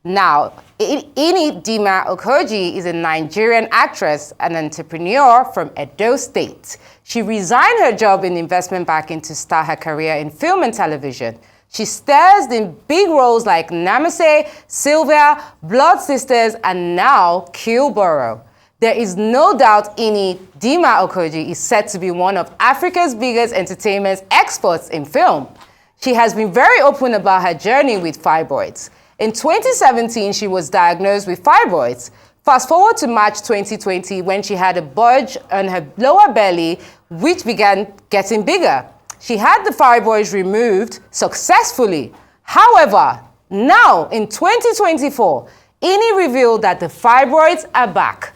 Now, Ini Dima-Okojie is a Nigerian actress and entrepreneur from Edo State. She resigned her job in investment banking to start her career in film and television. She stars in big roles like Namaste, Sylvia, Blood Sisters, and now Boro. There is no doubt Ini Dima-Okojie is set to be one of Africa's biggest entertainment experts in film. She has been very open about her journey with fibroids. In 2017, she was diagnosed with fibroids. Fast forward to March 2020 when she had a bulge on her lower belly, which began getting bigger. She had the fibroids removed successfully. However, now in 2024, Ini revealed that the fibroids are back.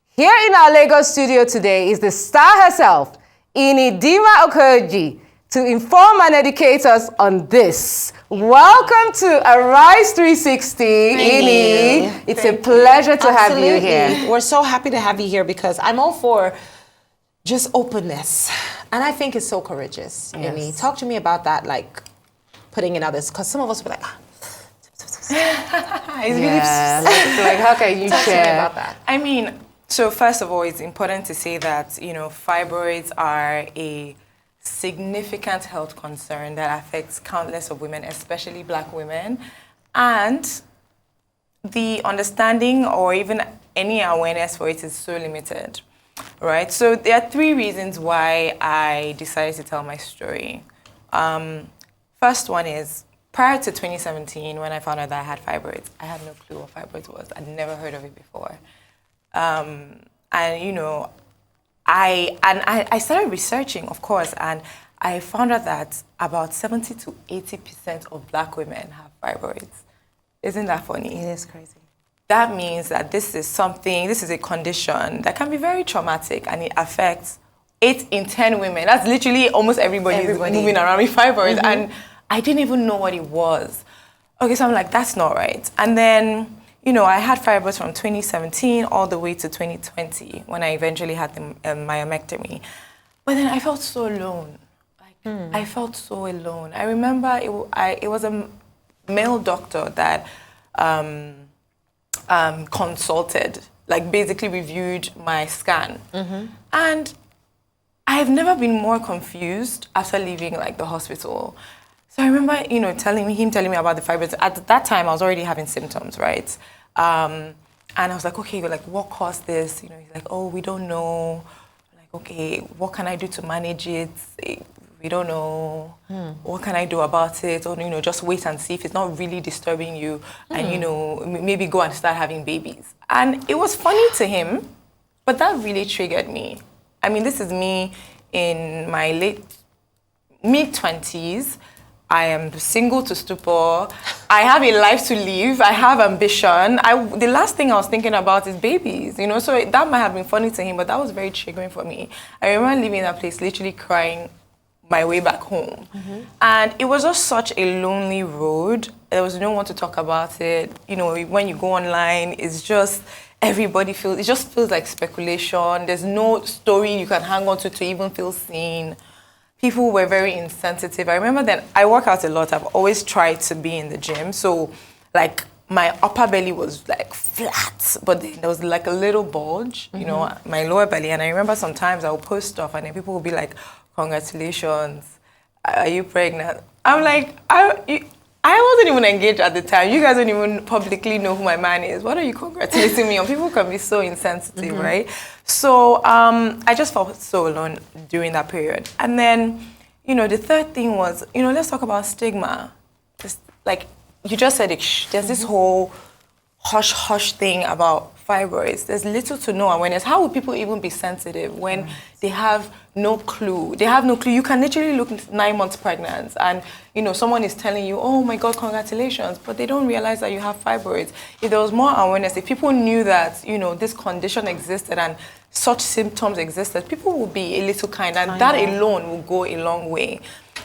Here in our Lagos studio today is the star herself, Ini Dima-Okojie, to inform and educate us on this. Welcome to Arise 360, Ini. It's a pleasure to have you here. We're so happy to have you here because I'm all for just openness. And I think it's so courageous, Ini. Talk to me about that, like putting in others, because some of us will be like, like how can you Talk share? to me about that. I mean, so first of all, it's important to say that, you know, fibroids are a significant health concern that affects countless of women, especially Black women. And the understanding or even any awareness for it is so limited, right? So there are three reasons why I decided to tell my story. First one is, prior to 2017, when I found out that I had fibroids, I had no clue what fibroids was. I'd never heard of it before. And, you know, I started researching, of course, and I found out that about 70 to 80% of Black women have fibroids. Isn't that funny? It is crazy. That means that this is a condition that can be very traumatic, and it affects 8 in 10 women. That's literally almost everybody. Moving around with fibroids. And I didn't even know what it was. Okay, so I'm like, that's not right. And then, you know, I had fibroids from 2017 all the way to 2020 when I eventually had the myomectomy. But then I felt so alone. Like, I felt so alone. I remember it was a male doctor that consulted, like basically reviewed my scan. And I've never been more confused after leaving like the hospital. So I remember, you know, telling me about the fibroids. At that time, I was already having symptoms, right? And I was like, okay, like what caused this? You know, he's like, oh, we don't know. Like, okay, what can I do to manage it? We don't know. What can I do about it? Or, you know, just wait and see if it's not really disturbing you, and, you know, maybe go and start having babies. And it was funny to him, but that really triggered me. I mean, this is me in my mid-20s. I am single to stupor. I have a life to live. I have ambition. The last thing I was thinking about is babies, you know? So that might have been funny to him, but that was very triggering for me. I remember leaving that place literally crying my way back home. And it was just such a lonely road. There was no one to talk about it. You know, when you go online, it's just, it just feels like speculation. There's no story you can hang on to even feel seen. People were very insensitive. I remember that I work out a lot. I've always tried to be in the gym. So, like, my upper belly was, like, flat. But then there was, like, a little bulge, you know, my lower belly. And I remember sometimes I would post stuff and then people would be like, congratulations, are you pregnant? I'm like, I wasn't even engaged at the time. You guys don't even publicly know who my man is. What are you congratulating me on? People can be so insensitive, right? So I just felt so alone during that period. And then, you know, the third thing was, you know, let's talk about stigma. Just, like, you just said it, there's this whole hush-hush thing about fibroids. There's little to no awareness. How would people even be sensitive when they have no clue? They have no clue. You can literally look 9 months pregnant and, you know, someone is telling you, oh my God, congratulations, but they don't realize that you have fibroids. If there was more awareness, if people knew that, you know, this condition existed and such symptoms existed, people would be a little kind, and that alone will go a long way.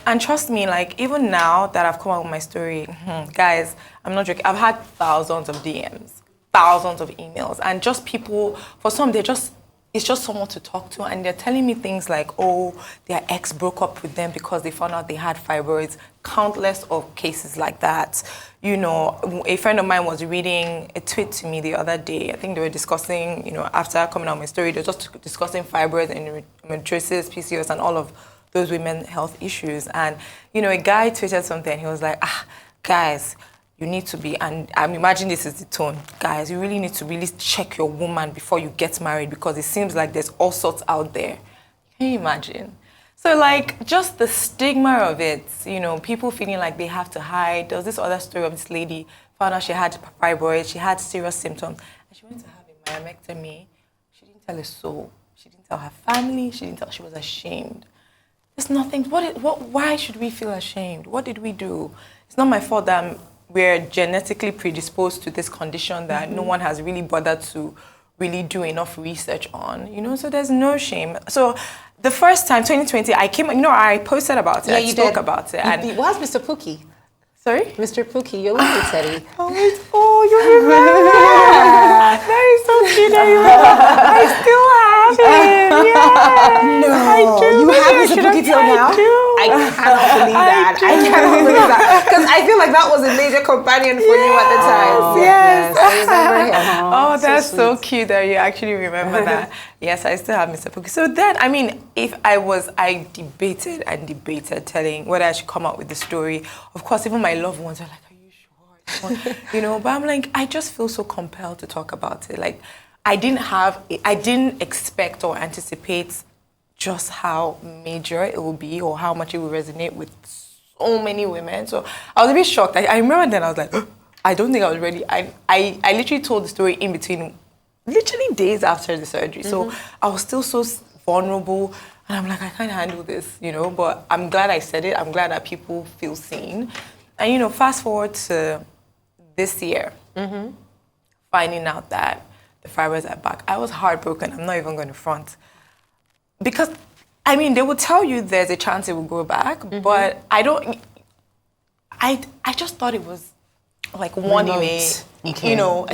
And trust me, like, even now that I've come out with my story, guys, I'm not joking, I've had thousands of DMs, thousands of emails, and just people, for some, they're just it's just someone to talk to, and they're telling me things like, oh, their ex broke up with them because they found out they had fibroids. Countless of cases like that. You know, a friend of mine was reading a tweet to me the other day. I think they were discussing, you know, after coming out my story, they were just discussing fibroids and endometriosis, PCOS, and all of those women's health issues. And, you know, a guy tweeted something, he was like, guys, you need to be, and I'm imagining this is the tone, guys, you really need to really check your woman before you get married, because it seems like there's all sorts out there. Can you imagine? So like, just the stigma of it, you know, people feeling like they have to hide. There was this other story of this lady, found out she had fibroids, she had serious symptoms, and she went to have a myomectomy. She didn't tell a soul. She didn't tell her family, she was ashamed. There's nothing, why should we feel ashamed? What did we do? It's not my fault that we're genetically predisposed to this condition that no one has really bothered to really do enough research on, you know, so there's no shame. So the first time, 2020, I came, you know, I posted about it, yeah, I spoke about it. And where's Mr. Pookie? Sorry? Mr. Pookie, you're with me, Teddy. Oh, you remember? That is so cute that you remember. I still have him, yeah. No, I do. you have Mr. Pookie till now? I cannot believe that. I cannot believe that. Because I feel like that was a major companion for you at the time. Yes. I remember him. Oh, that's so cute that you actually remember that. Yes, I still have Mr. Pookie. So then, I mean, I debated and debated telling whether I should come out with the story. Of course, even my loved ones are like, are you sure? You know, but I'm like, I just feel so compelled to talk about it. Like, I didn't expect or anticipate just how major it will be or how much it will resonate with so many women. So I was a bit shocked. I remember then I was like, I don't think I was ready. I literally told the story in between, literally days after the surgery. So I was still so vulnerable, and I'm like, I can't handle this, you know, but I'm glad I said it. I'm glad that people feel seen. And, you know, fast forward to this year, finding out that the fibroids are back. I was heartbroken. I'm not even going to front. Because, I mean, they will tell you there's a chance it will go back, but I just thought it was like one in a, you know.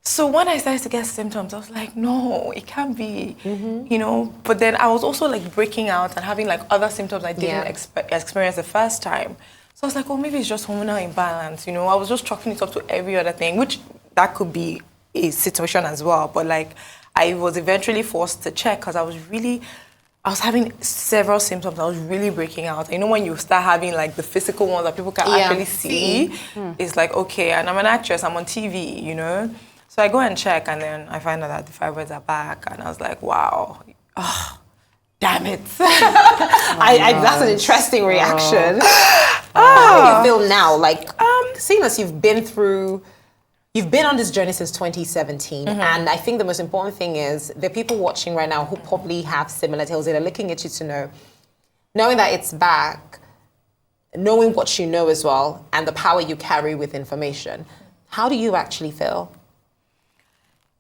So when I started to get symptoms, I was like, no, it can't be, you know. But then I was also like breaking out and having like other symptoms I didn't experience the first time. So I was like, oh, maybe it's just hormonal imbalance, you know. I was just chalking it up to every other thing, which that could be a situation as well. But like, I was eventually forced to check because I was having several symptoms. I was really breaking out. You know, when you start having like the physical ones that people can actually see, it's like, okay, and I'm an actress, I'm on TV, you know. So I go and check, and then I find out that the fibroids are back, and I was like, wow, damn it. That's an interesting reaction. How do you feel now? Like, seeing as you've been on this journey since 2017, and I think the most important thing is the people watching right now who probably have similar tales, they're looking at you to know, knowing that it's back, knowing what you know as well, and the power you carry with information. How do you actually feel?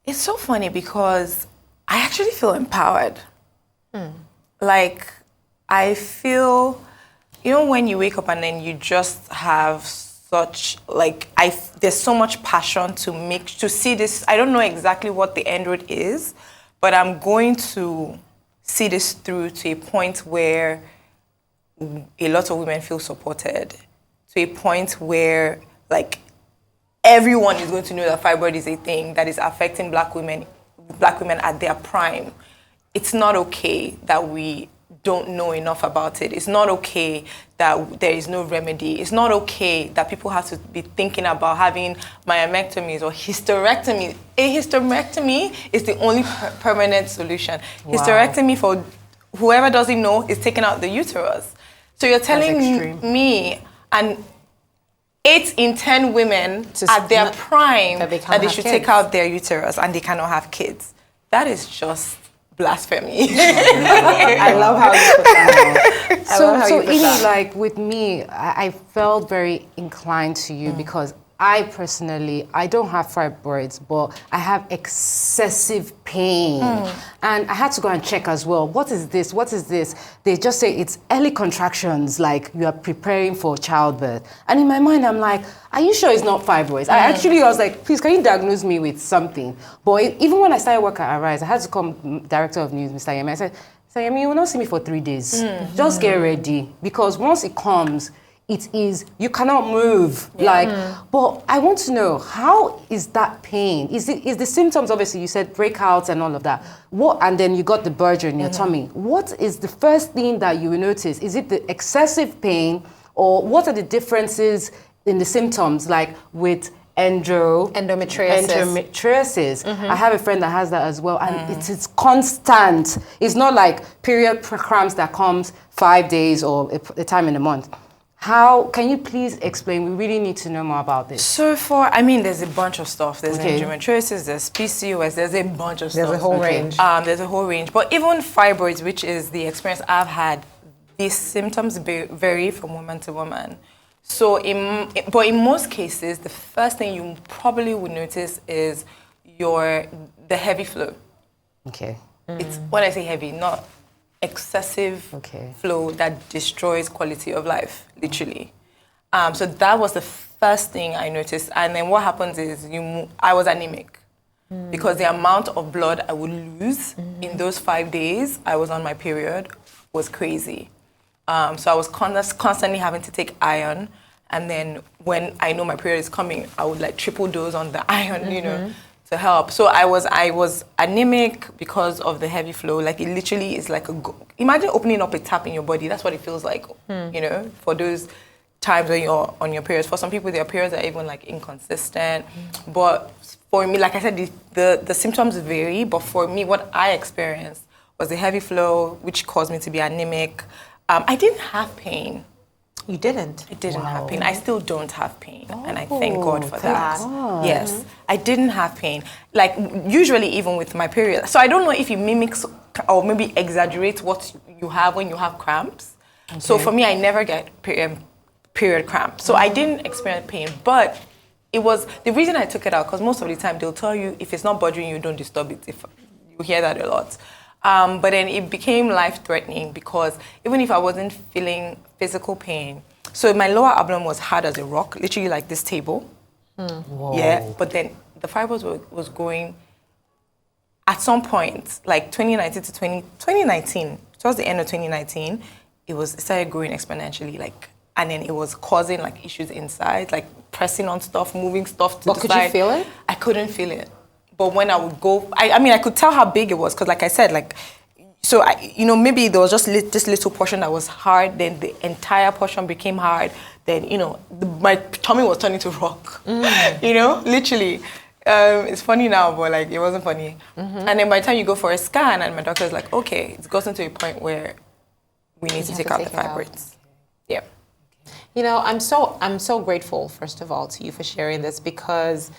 It's so funny because I actually feel empowered. Like, I feel, you know, when you wake up and then you just have such, like, there's so much passion to see this. I don't know exactly what the end road is, but I'm going to see this through to a point where a lot of women feel supported, to a point where, like, everyone is going to know that fibroid is a thing that is affecting black women at their prime. It's not okay that we don't know enough about it. It's not okay that there is no remedy. It's not okay that people have to be thinking about having myomectomies or hysterectomy. A hysterectomy is the only permanent solution. Wow. Hysterectomy, for whoever doesn't know, is taking out the uterus. So you're telling me, and 8 in 10 women at their prime that they should take out their uterus and they cannot have kids. That is just blasphemy. I love how you put that. So Ini, like with me, I felt very inclined to you because I personally, I don't have fibroids, but I have excessive pain. And I had to go and check as well. What is this? What is this? They just say it's early contractions, like you are preparing for childbirth. And in my mind, I'm like, are you sure it's not fibroids? I was like, please, can you diagnose me with something? But even when I started work at Arise, I had to call Director of News, Mr. Yemi. I said, Mr. Yemi, you will not see me for 3 days. Just get ready. Because once it comes, it is, you cannot move. But I want to know, how is that pain? Is the symptoms, obviously you said breakouts and all of that. And then you got the bulge in your tummy. What is the first thing that you will notice? Is it the excessive pain, or what are the differences in the symptoms, like with endometriosis? I have a friend that has that as well, and it is constant. It's not like period cramps that comes 5 days or a time in a month. How can you please explain? We really need to know more about this. So there's a bunch of stuff. There's endometriosis, there's PCOS, there's a bunch of stuff. There's a whole range. There's a whole range. But even fibroids, which is the experience I've had, these symptoms vary from woman to woman. So but in most cases, the first thing you probably would notice is the heavy flow. Okay. It's, when I say heavy, not excessive flow that destroys quality of life, literally. So that was the first thing I noticed. And then what happens is I was anemic because the amount of blood I would lose in those 5 days I was on my period was crazy. So I was constantly having to take iron. And then when I know my period is coming, I would like triple dose on the iron, to help. So I was anemic because of the heavy flow. Like, it literally is like imagine opening up a tap in your body. That's what it feels like, for those times when you're on your periods. For some people, their periods are even like inconsistent. But for me, like I said, the symptoms vary. But for me, what I experienced was the heavy flow, which caused me to be anemic. I didn't have pain. You didn't? I didn't have pain. I still don't have pain. And I thank God for that. Yes. I didn't have pain. Like, usually even with my period. So I don't know if it mimics or maybe exaggerates what you have when you have cramps. Okay. So for me, I never get period cramps. So I didn't experience pain. But it was, the reason I took it out, because most of the time they'll tell you if it's not bothering you, don't disturb it. If you hear that a lot. But then it became life-threatening because even if I wasn't feeling physical pain, so my lower abdomen was hard as a rock, literally like this table. Whoa. Yeah, but then the fibers was going, at some point, like 2019, towards the end of 2019, it started growing exponentially, like, and then it was causing like issues inside, like pressing on stuff, moving stuff to the side. But could you feel it? I couldn't feel it. But when I would go, I could tell how big it was, because like I said, like, so maybe there was just this little portion that was hard, then the entire portion became hard, then, my tummy was turning to rock, literally. It's funny now, but like, it wasn't funny. And then by the time you go for a scan, and my doctor's like, okay, it's gotten to a point where we need to take out the fibroids. Yeah. I'm so grateful, first of all, to you for sharing this, because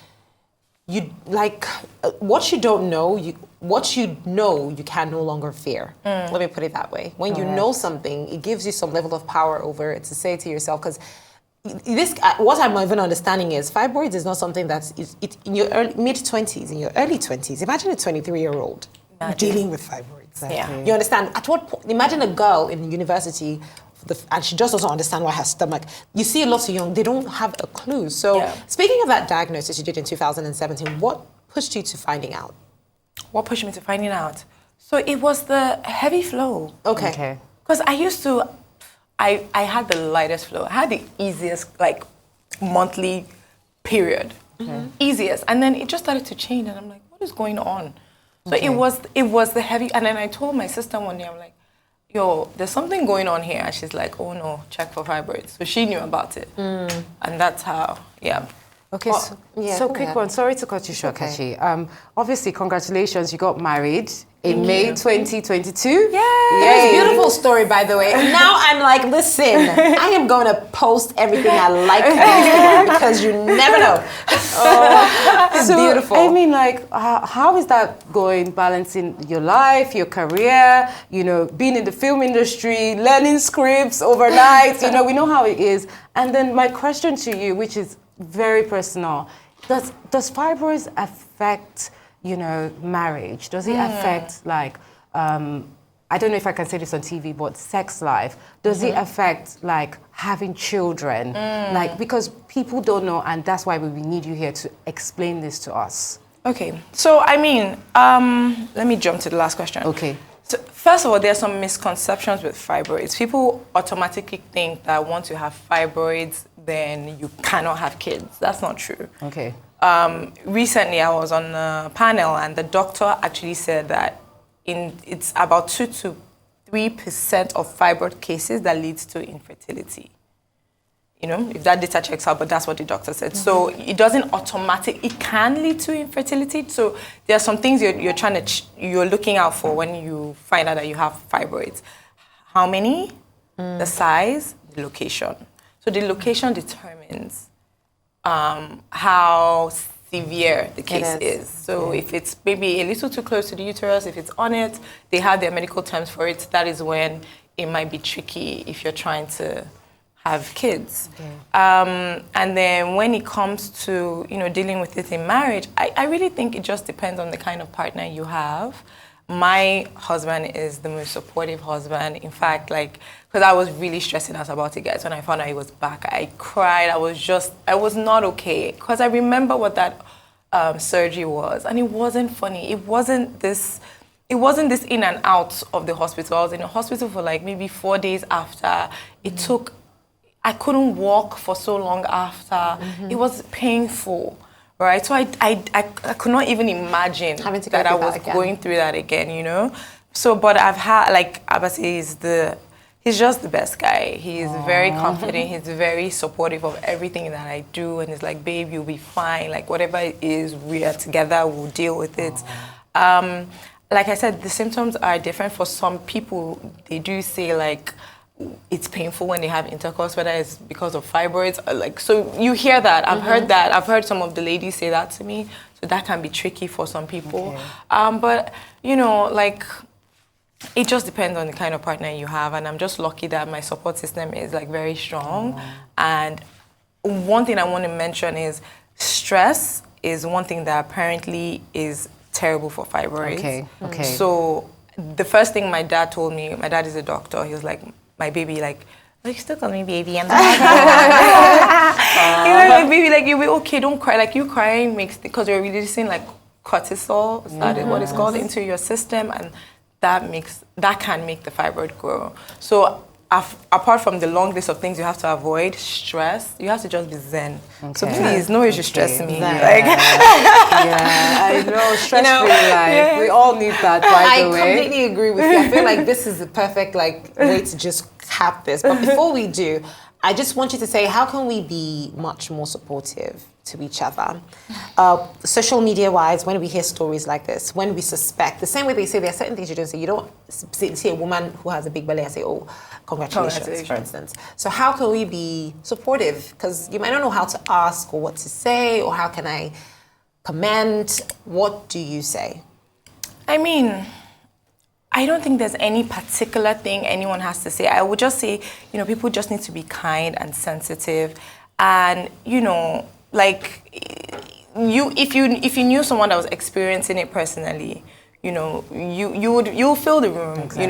what you don't know, what you know, you can no longer fear. Let me put it that way. When you know something, it gives you some level of power over it to say to yourself, because what I'm even understanding is fibroids is not something that's in your mid-20s, in your early 20s. Imagine a 23-year-old dealing with fibroids. Yeah. You understand? At what point? Imagine a girl in university, and she just doesn't understand why her stomach. You see a lot of young, they don't have a clue. So speaking of that diagnosis you did in 2017, what pushed you to finding out? What pushed me to finding out? So it was the heavy flow. Okay. Because I used to, I had the lightest flow. I had the easiest, like, monthly period. Easiest. And then it just started to change, and I'm like, what is going on? So it was the heavy, and then I told my sister one day, I'm like, yo, there's something going on here. And she's like, oh no, check for fibroids. So she knew about it. And that's how, Okay, so quick one. Sorry to cut you short, Kachi. Obviously, congratulations. You got married in May 2022. Yeah. It's a beautiful story, by the way. Now I'm like, listen, I am going to post everything I like on Instagram, because you never know. It's beautiful. I mean, like, how is that going, balancing your life, your career, being in the film industry, learning scripts overnight, we know how it is. And then my question to you, which is very personal. Does fibroids affect, marriage? Does it affect, like, I don't know if I can say this on TV, but sex life? Does it affect, like, having children? Like, because people don't know, and that's why we need you here to explain this to us. Okay, so I mean, let me jump to the last question. Okay. So first of all, there are some misconceptions with fibroids. People automatically think that once you have fibroids, then you cannot have kids. That's not true. Okay. Recently, I was on a panel, and the doctor actually said that it's about 2 to 3% of fibroid cases that leads to infertility. If that data checks out, but that's what the doctor said. So it doesn't it can lead to infertility. So there are some things you're looking out for when you find out that you have fibroids. How many, the size, the location. So the location determines how severe the case is. So if it's maybe a little too close to the uterus, if it's on it, they have their medical terms for it. That is when it might be tricky if you're trying to have kids. And then when it comes to dealing with it in marriage, I really think it just depends on the kind of partner you have. My husband is the most supportive husband. In fact, because I was really stressing out about it, guys. When I found out he was back, I cried. I was not okay, because I remember what that surgery was, and it wasn't funny. It wasn't this in and out of the hospital. I was in the hospital for maybe 4 days after. I couldn't walk for so long after. It was painful, right? So I could not even imagine that I was going through that again, So, but I've had, Abasi he's just the best guy. He's very confident. He's very supportive of everything that I do. And he's like, babe, you'll be fine. Like, whatever it is, we are together, we'll deal with it. Like I said, the symptoms are different. For some people, they do say, it's painful when they have intercourse, whether it's because of fibroids. So you hear that. I've heard that. I've heard some of the ladies say that to me. So that can be tricky for some people. Okay. But, it just depends on the kind of partner you have. And I'm just lucky that my support system is very strong. And one thing I want to mention is stress is one thing that apparently is terrible for fibroids. Okay. So the first thing my dad told me, my dad is a doctor, he was like, my baby, you still call me baby, and baby, you'll be okay, don't cry. You crying makes, because you're releasing cortisol, what it's called, into your system, and that can make the fibroid grow. So apart from the long list of things you have to avoid, stress, you have to just be zen. Okay. So please, no issue stress me. I know, stress-free life. We all need that, by the way. I completely agree with you. I feel like this is the perfect way to just cap this. But before we do, I just want you to say, how can we be much more supportive to each other? Social media-wise, when we hear stories like this, when we suspect, the same way they say there are certain things you don't say. You don't see a woman who has a big belly and say, oh, congratulations, for instance. So how can we be supportive? Because you might not know how to ask or what to say, or how can I comment? What do you say? I mean, I don't think there's any particular thing anyone has to say. I would just say, people just need to be kind and sensitive. And, if you knew someone that was experiencing it personally, you'll fill the room, exactly.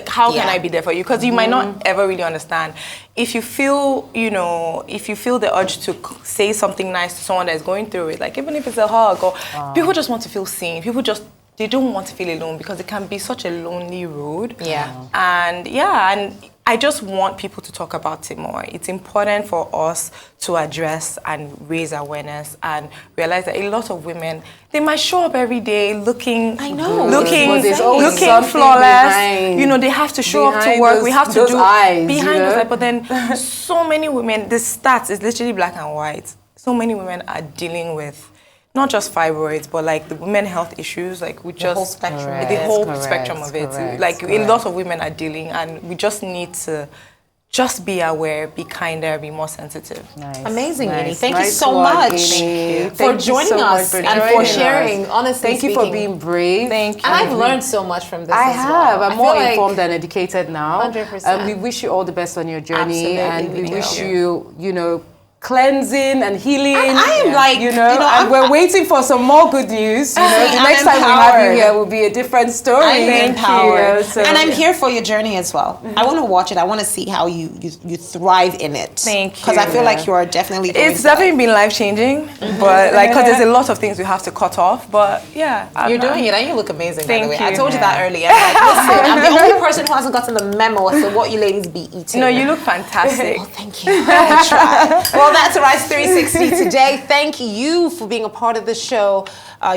How can I be there for you? Because you might not ever really understand. If you feel, the urge to say something nice to someone that's going through it, even if it's a hug, or people just want to feel seen. They don't want to feel alone, because it can be such a lonely road. And I just want people to talk about it more. It's important for us to address and raise awareness and realize that a lot of women, they might show up every day looking flawless. They have to show up to work. We have to do eyes, behind those eyes. But then so many women, the stats is literally black and white. So many women are dealing with not just fibroids, but the women health issues, the whole spectrum of it. A lot of women are dealing, and we just need to just be aware, be kinder, be more sensitive. Nice. Amazing, Ini. Thank you so much for joining us and for sharing. Honestly, thank you for being brave. Thank you. And I've learned so much from this. I'm more informed and educated now. 100%. We wish you all the best on your journey. Absolutely, and we wish you, cleansing and healing. I am like, and we're waiting for some more good news. The next time we have you here will be a different story. I'm empowered. So, and I'm here for your journey as well. I want to watch it. I want to see how you thrive in it. Thank you. Because I feel like you are definitely It's definitely been life-changing, but because there's a lot of things we have to cut off, but yeah. You're doing it and you look amazing, by the way. Thank I you. told you that earlier. Listen, I'm the only person who hasn't gotten the memo as to what you ladies be eating. No, you look fantastic. Oh, thank you. I try. Well, that's Rise 360 today. Thank you for being a part of the show.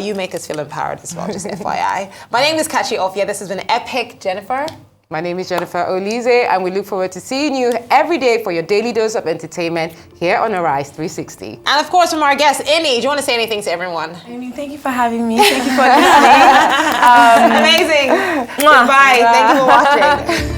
You make us feel empowered as well, just FYI. My name is Kachi Ofia. This has been Epic. Jennifer? My name is Jennifer Olize, and we look forward to seeing you every day for your daily dose of entertainment here on Arise 360. And of course, from our guest, Ini, do you want to say anything to everyone? I mean, thank you for having me. Thank you for listening. Amazing. Goodbye. Thank you for watching.